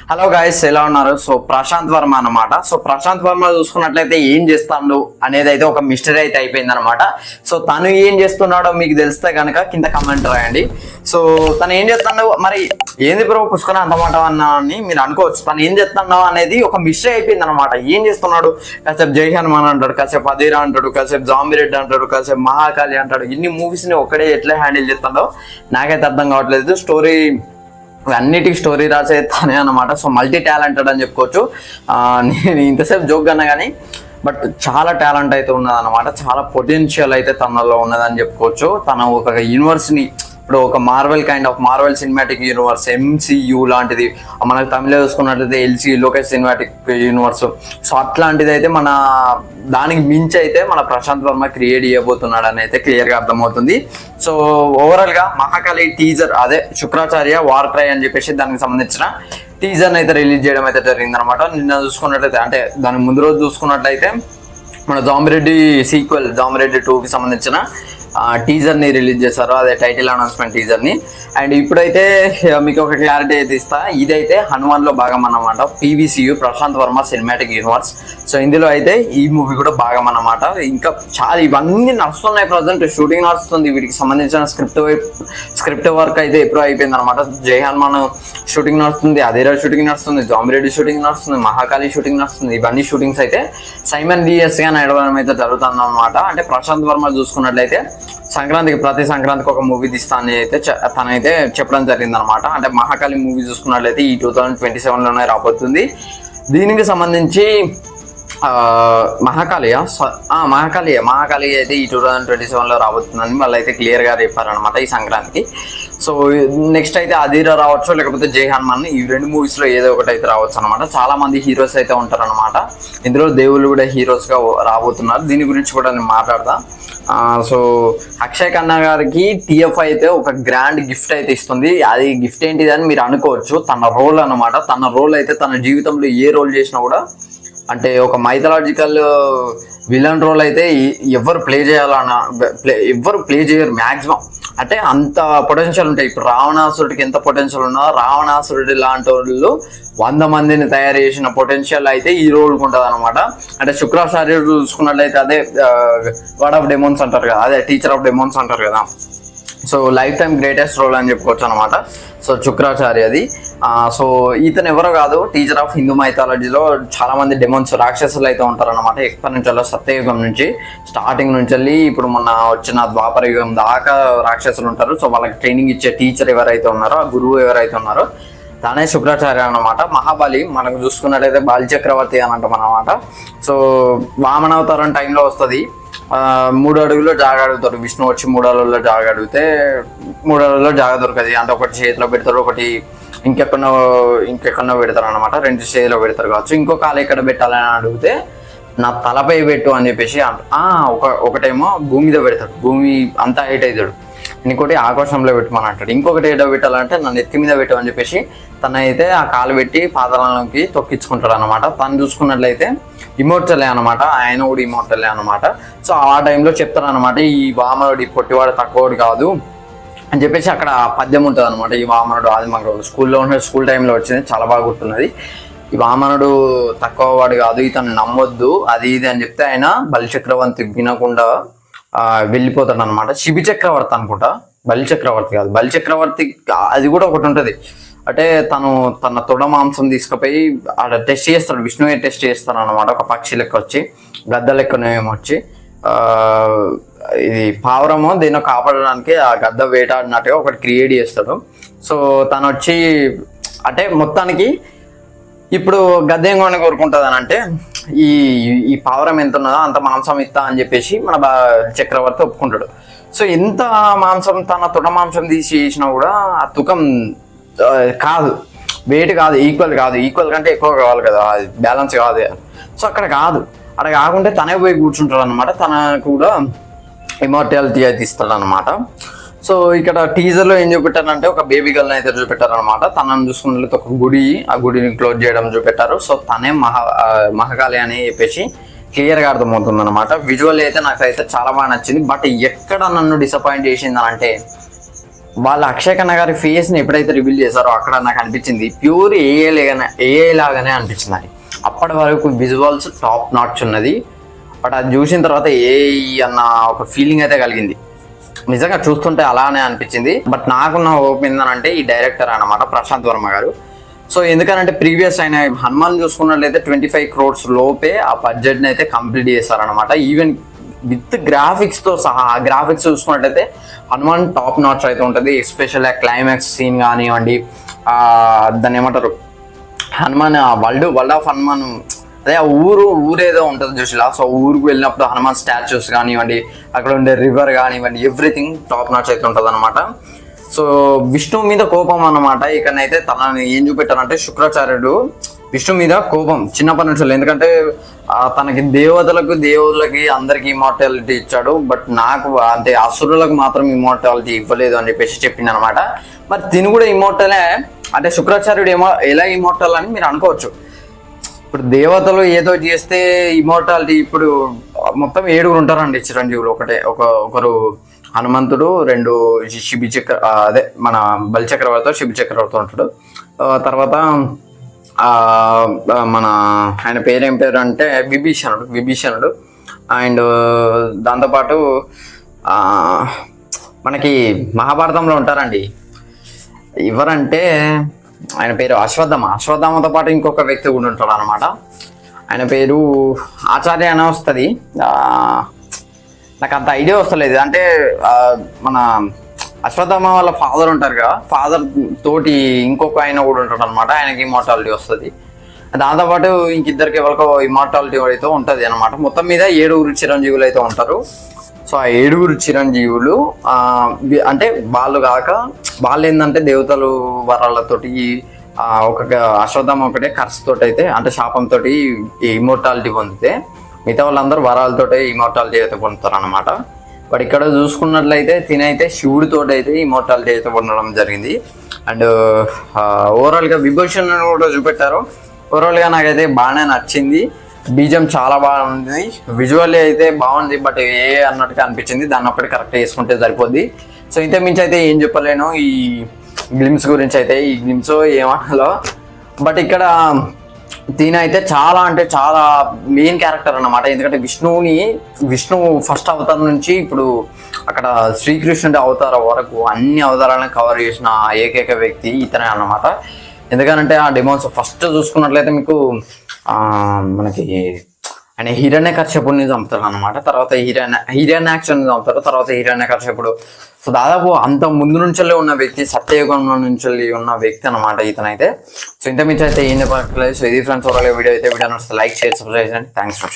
Hello guys, ఎలా ఉన్నారు? So Prashanth Varma అనమాట. సో ప్రశాంత్ వర్మ చూసుకున్నట్లయితే ఏం చేస్తాడు అనేది అయితే ఒక మిస్టరీ అయితే అయిపోయింది అనమాట. సో తను ఏం చేస్తున్నాడో మీకు తెలిస్తే కనుక కింద కమెంట్ రాయండి. సో తను ఏం చేస్తున్నాడు మరి, ఏంది బ్రో పుష్కర అంతమాట అన్నా అని మీరు అనుకోవచ్చు. తను ఏం చేస్తున్నావు అనేది ఒక మిస్టరీ అయిపోయింది అనమాట. ఏం చేస్తున్నాడు, కాసేపు జై హనుమాన్ అంటాడు, కాసేపు అధీరా అంటాడు, కాసేపు జాంబిరెడ్డి అంటాడు, కాసేపు మహాకాళి అంటాడు. ఇన్ని మూవీస్ ని ఒక్కడే ఎట్లా హ్యాండిల్ చేస్తాడో నాకైతే అర్థం కావట్లేదు. అన్నిటికీ స్టోరీ రాసే తనే అనమాట. సో మల్టీ టాలెంటెడ్ అని చెప్పుకోవచ్చు. నేను ఇంతసేపు జోక్ అన్నా కానీ బట్ చాలా టాలెంట్ అయితే ఉన్నదన్నమాట. చాలా పొటెన్షియల్ అయితే తనలో ఉన్నదని చెప్పుకోవచ్చు. తన ఒక యూనివర్స్ని, ఇప్పుడు ఒక మార్వెల్ సినిమాటిక్ యూనివర్స్, MCU లాంటిది మనకు తమిళ చూసుకున్నట్లయితే LC Lokesh cinematic universe. So అట్లాంటిది అయితే మన దానికి మించి అయితే మన ప్రశాంత్ వర్మ క్రియేట్ చేయబోతున్నాడు అని అయితే క్లియర్గా అర్థమవుతుంది. సో ఓవరాల్గా మహాకాళి టీజర్, అదే శుక్రాచార్య వార్ క్రై అని చెప్పేసి దానికి సంబంధించిన టీజర్ని అయితే రిలీజ్ చేయడం అయితే జరిగింది అనమాట. నిన్న చూసుకున్నట్లయితే, అంటే దాని ముందు రోజు చూసుకున్నట్లయితే మన జాంబిరెడ్డి సీక్వెల్ జాంబిరెడ్డి 2కి సంబంధించిన టీజర్ని రిలీజ్ చేశారు, అదే టైటిల్ అనౌన్స్మెంట్ టీజర్ని. అండ్ ఇప్పుడైతే మీకు ఒక క్లారిటీ అయితే ఇస్తా. ఇదైతే హనుమాన్లో భాగం అన్నమాట. PVCU Prashant Varma cinematic universe. So ఇందులో అయితే ఈ మూవీ కూడా భాగం అన్నమాట. ఇంకా చాలా ఇవన్నీ నడుస్తున్నాయి. ప్రజెంట్ షూటింగ్ నడుస్తుంది. వీటికి సంబంధించిన స్క్రిప్ట్ వర్క్ అయితే ఎప్పుడూ అయిపోయింది అనమాట. జై హనుమాన్ షూటింగ్ నడుస్తుంది, అధీరా షూటింగ్ నడుస్తుంది, జాంబిరెడ్డి షూటింగ్ నడుస్తుంది, మహాకాళి షూటింగ్ నడుస్తుంది. ఇవన్నీ షూటింగ్స్ అయితే సైమల్టేనియస్గా నడవడం అయితే జరుగుతుంది అనమాట. అంటే ప్రశాంత్ వర్మ చూసుకున్నట్లయితే ప్రతి సంక్రాంతికి ఒక మూవీ తీస్తా అని అయితే తనైతే చెప్పడం జరిగింది అనమాట. అంటే మహాకాళి మూవీ చూసుకున్నట్లయితే ఈ 2027లోనే రాబోతుంది. దీనికి సంబంధించి మహాకాళి అయితే ఈ 2027లో రాబోతుందని వాళ్ళు అయితే క్లియర్గా చెప్పారనమాట ఈ సంక్రాంతికి. సో నెక్స్ట్ అయితే అధీరా రావచ్చు, లేకపోతే జై హనుమాన్. ఈ రెండు మూవీస్లో ఏదో ఒకటి అయితే రావచ్చు అనమాట. చాలా మంది హీరోస్ అయితే ఉంటారనమాట. ఇందులో దేవుళ్ళు కూడా హీరోస్గా రాబోతున్నారు. దీని గురించి కూడా నేను మాట్లాడతా. సో అక్షయ్ ఖన్నా గారికి TF అయితే ఒక గ్రాండ్ గిఫ్ట్ అయితే ఇస్తుంది. అది గిఫ్ట్ ఏంటిది అని మీరు అనుకోవచ్చు. తన రోల్ అనమాట. తన రోల్ అయితే తన జీవితంలో ఏ రోల్ చేసినా కూడా, అంటే ఒక మైథలాజికల్ విలన్ రోల్ అయితే ఎవరు ప్లే చేయరు మ్యాక్సిమం. అంటే అంత పొటెన్షియల్ ఉంటాయి. ఇప్పుడు రావణాసురుడికి ఎంత పొటెన్షియల్ ఉన్నదో, రావణాసురుడి లాంటి వాళ్ళు 100 మందిని తయారు చేసిన పొటెన్షియల్ అయితే ఈ రోల్కి ఉంటుంది అనమాట. అంటే శుక్రాచార్యుడు చూసుకున్నట్లయితే అదే గాడ్ ఆఫ్ డెమోన్స్ అంటారు కదా, అదే టీచర్ ఆఫ్ డెమోన్స్ అంటారు కదా. So lifetime greatest role అని చెప్పుకోవచ్చు అనమాట. సో శుక్రాచార్యది. సో ఇతను ఎవరో కాదు, టీచర్ ఆఫ్ హిందూ మైథాలజీలో చాలా మంది డెమోన్స్, రాక్షసులు అయితే ఉంటారనమాట. ఎప్పటి నుంచో సత్యయుగం నుంచి స్టార్టింగ్ నుంచి వెళ్ళి ఇప్పుడు మొన్న వచ్చిన ద్వాపర యుగం దాకా రాక్షసులు ఉంటారు. సో వాళ్ళకి ట్రైనింగ్ ఇచ్చే టీచర్ ఎవరైతే ఉన్నారో, ఆ గురువు ఎవరైతే ఉన్నారో తనే శుక్రాచార్య అనమాట. మహాబలి మనకు చూసుకున్నట్లయితే బలి చక్రవర్తి అని అంటాం అనమాట. సో వామనావతారం టైంలో వస్తుంది. 3 అడుగులో జాగ అడుగుతారు. విష్ణు వచ్చి 3 అడుగుల్లో జాగ అడిగితే 3 అడుగుల్లో జాగ దొరకదు. అంటే ఒకటి చేతిలో పెడతారు, ఒకటి ఇంకెక్కడో పెడతారు అనమాట. 2 చేతిలో పెడతారు కావచ్చు. ఇంకో కాలు ఎక్కడ పెట్టాలని అడిగితే నా తలపై పెట్టు అని చెప్పేసి ఒకటేమో భూమి మీద పెడతాడు, భూమి అంతా హైట్ అవుతాడు. ఇంకోటి ఆకాశంలో పెట్టమని అంటాడు. ఇంకొకటి ఏదో పెట్టాలంటే నన్ను ఎత్తి మీద పెట్టు అని చెప్పేసి తనైతే ఆ కాలు పెట్టి పాతాళంలోకి తొక్కించుకుంటాడు అనమాట. తను చూసుకున్నట్లయితే ఇమోర్టలే అనమాట. ఆయన కూడా ఇమోర్టలే అనమాట. సో ఆ టైంలో చెప్తారు అనమాట, ఈ వామనుడు పొట్టివాడు తక్కువడు కాదు అని చెప్పేసి అక్కడ పద్యం ఉంటుంది అనమాట. ఈ వామనుడు ఆదిమంగళుడు స్కూల్ టైంలో వచ్చింది, చాలా బాగా గుర్తున్నది. ఈ వామనుడు తక్కువ వాడు కాదు, ఇతను నమ్మొద్దు, అది ఇది అని చెప్తే ఆయన బలిచక్రవర్తి వినకుండా వెళ్ళిపోతాడు అనమాట. శిబి చక్రవర్తి అనుకుంటా, బలిచక్రవర్తి కాదు. బలిచక్రవర్తి అది కూడా ఒకటి ఉంటుంది. అంటే తన తొడ మాంసం తీసుకుపోయి ఆడ టెస్ట్ చేస్తాడు, విష్ణువే టెస్ట్ చేస్తాడు అనమాట. ఒక పక్షి లెక్క వచ్చి, గద్ద లెక్కనేమో వచ్చి, ఇది పావురము దీన్ని కాపాడడానికి ఆ గద్ద వేటాడినట్టుగా ఒకటి క్రియేట్ చేస్తాడు. సో తను వచ్చి, అంటే మొత్తానికి ఇప్పుడు గద్ద ఏం కొని కోరుకుంటుంది అని అంటే, ఈ పావురం ఎంత ఉన్నదో అంత మాంసం ఇస్తా అని చెప్పేసి మన చక్రవర్తి ఒప్పుకుంటాడు. సో ఎంత మాంసం, తన తొడ మాంసం తీసి చేసినా కూడా ఆ తూకం కాదు, వెయిట్ కాదు, ఈక్వల్ కంటే ఎక్కువ కావాలి కదా, అది బ్యాలెన్స్ కాదు. సో అక్కడ కాకుంటే తనే పోయి కూర్చుంటాడు అనమాట. తనకు కూడా ఇమార్టాలిటీ అయితే ఇస్తాడు అనమాట. సో ఇక్కడ టీజర్లో ఏం చూపెట్టారంటే ఒక బేబీ గర్ల్ని అయితే చూపెట్టారనమాట. తనను చూసుకున్నట్లయితే ఒక గుడి, ఆ గుడిని క్లోజ్ చేయడం చూపెట్టారు. సో తనే మహాకాళి అని చెప్పేసి క్లియర్గా అర్థమవుతుంది అనమాట. విజువల్ అయితే నాకైతే చాలా బాగా నచ్చింది. బట్ ఎక్కడ నన్ను డిసప్పాయింట్ చేసింది అంటే వాళ్ళ అక్షయ్ ఖన్నా గారి ఫేస్ ని ఎప్పుడైతే రివీల్ చేశారో అక్కడ నాకు అనిపించింది ప్యూర్ ఏఐ లాగానే అనిపించింది అని. అప్పటి వరకు విజువల్స్ టాప్ నాచ్ ఉన్నది, బట్ అది చూసిన తర్వాత ఏఐ అన్న ఒక ఫీలింగ్ అయితే కలిగింది. నిజంగా చూస్తుంటే అలానే అనిపించింది. బట్ నాకున్న హోప్ ఏంటంటే ఈ డైరెక్టర్ అన్నమాట ప్రశాంత్ వర్మ గారు. సో ఎందుకనంటే ప్రీవియస్ ఆయన హనుమాన్ చూసుకున్నట్లయితే 25 crores లోపే ఆ బడ్జెట్ని అయితే కంప్లీట్ చేశారనమాట. ఈవెన్ విత్ గ్రాఫిక్స్ తో సహా. ఆ గ్రాఫిక్స్ చూసుకున్నట్లయితే హనుమాన్ టాప్ నాచ్ అయితే ఉంటుంది. ఎస్పెషల్ క్లైమాక్స్ సీన్ కానివ్వండి, దాన్ని ఏమంటారు హనుమాన్ వరల్డ్ ఆఫ్ హనుమాన్, అదే ఆ ఊరేదో ఉంటుంది చూసిలా. సో ఊరికి వెళ్ళినప్పుడు హనుమాన్ స్టాచ్యూస్ కానివ్వండి, అక్కడ ఉండే రివర్ కానివ్వండి, ఎవ్రీథింగ్ టాప్ నాచ్ అయితే ఉంటుంది అనమాట. సో విష్ణువు మీద కోపం అన్నమాట. ఇక్కడనైతే తనని ఏం చూపెట్టారంటే శుక్రాచార్యుడు విష్ణు మీద కోపం చిన్నప్పటి నుంచి. ఎందుకంటే తనకి దేవుళ్ళకి అందరికి ఇమార్టాలిటీ ఇచ్చాడు, బట్ నాకు అంటే అసురులకు మాత్రం ఇమార్టాలిటీ ఇవ్వలేదు అని చెప్పేసి చెప్పింది అనమాట. మరి తిని కూడా ఇమోర్టలే అంటే శుక్రాచార్యుడు ఎలా ఇమోర్టల్ అని మీరు అనుకోవచ్చు. ఇప్పుడు దేవతలు ఏదో చేస్తే ఇమోర్టాలిటీ, ఇప్పుడు మొత్తం 7 ఉంటారండి చిరంజీవులు. ఒకరు హనుమంతుడు, 2 శిబి చక్ర అదే మన బలిచక్రవర్తితో శిబి చక్రవర్తి ఉంటాడు. తర్వాత మన ఆయన పేరు ఏం పేరు అంటే విభీషణుడు. అండ్ దాంతోపాటు మనకి మహాభారతంలో ఉంటారండి ఎవరంటే ఆయన పేరు అశ్వత్థామతో పాటు ఇంకొక వ్యక్తి కూడా ఉంటాడు అనమాట. ఆయన పేరు ఆచార్య అనే వస్తుంది. నాకు అంత ఐడియా వస్తలేదు. అంటే మన అశ్వత్థామ వాళ్ళ ఫాదర్ ఉంటారు కదా, ఫాదర్ తోటి ఇంకొక ఆయన కూడా ఉంటాడు అనమాట. ఆయనకి ఇమార్టాలిటీ వస్తుంది. దాంతోపాటు ఇంకిద్దరికి ఎవరికో ఇమార్టాలిటీ అయితే ఉంటుంది అనమాట. మొత్తం మీద 7 చిరంజీవులు అయితే ఉంటారు. సో ఆ 7 చిరంజీవులు అంటే వాళ్ళు ఏంటంటే దేవతలు వరాలతోటి ఒక అశ్వత్థామ ఒకటే ఖర్చుతోటి అయితే అంటే శాపంతో ఇమోర్టాలిటీ పొందితే మిగతా వాళ్ళందరూ వరాలతోటే ఇమోర్టాలిటీ అయితే పొందుతారు అనమాట. బట్ ఇక్కడ చూసుకున్నట్లయితే తినైతే శివుడితో అయితే ఇమోర్టాలిటీ అయితే పొందడం జరిగింది. అండ్ ఓవరాల్గా విభూషణ్ కూడా చూపెట్టారు. ఓవరాల్గా నాకైతే బాగానే నచ్చింది. బీజం చాలా బాగుంది, విజువల్లీ అయితే బాగుంది, బట్ అన్నట్టుగా అనిపించింది. దాన్ని ఒక్కటి కరెక్ట్ చేసుకుంటే సరిపోద్ది. సో ఇంత మించి అయితే ఏం చెప్పలేను ఈ గ్లిమ్స్ గురించి అయితే. ఈ గ్లిమ్స్ ఏమనాలో, బట్ ఇక్కడ దీని అయితే చాలా అంటే చాలా మెయిన్ క్యారెక్టర్ అన్నమాట. ఎందుకంటే విష్ణువు ఫస్ట్ అవతారం నుంచి ఇప్పుడు అక్కడ శ్రీకృష్ణుడి అవతారం వరకు అన్ని అవతారాలను కవర్ చేసిన ఏకైక వ్యక్తి ఇతనే అన్నమాట. ఎందుకంటే ఆ డెమోన్స్ ఫస్ట్ చూసుకున్నట్లయితే మీకు మనకి ఆయన హిరణ్యకశ్యపుడిని చంపుతాడు అనమాట. తర్వాత హిరణ్యాక్షని చంపుతారు. తర్వాత హిరణ్యకశ్యపుడు. సో దాదాపు అంత ముందు నుంచి ఉన్న వ్యక్తి, సత్యయుగం నుంచి ఉన్న వ్యక్తి అనమాట ఇతనైతే. సో ఇంత మించి అయితే ఏం చెప్పట్లేదు. సో ఇది ఫ్రెండ్స్ ఓవరాల్ వీడియో అయితే. వీడియో నచ్చితే లైక్, షేర్, సబ్స్క్రైబ్ చేయండి. Thanks for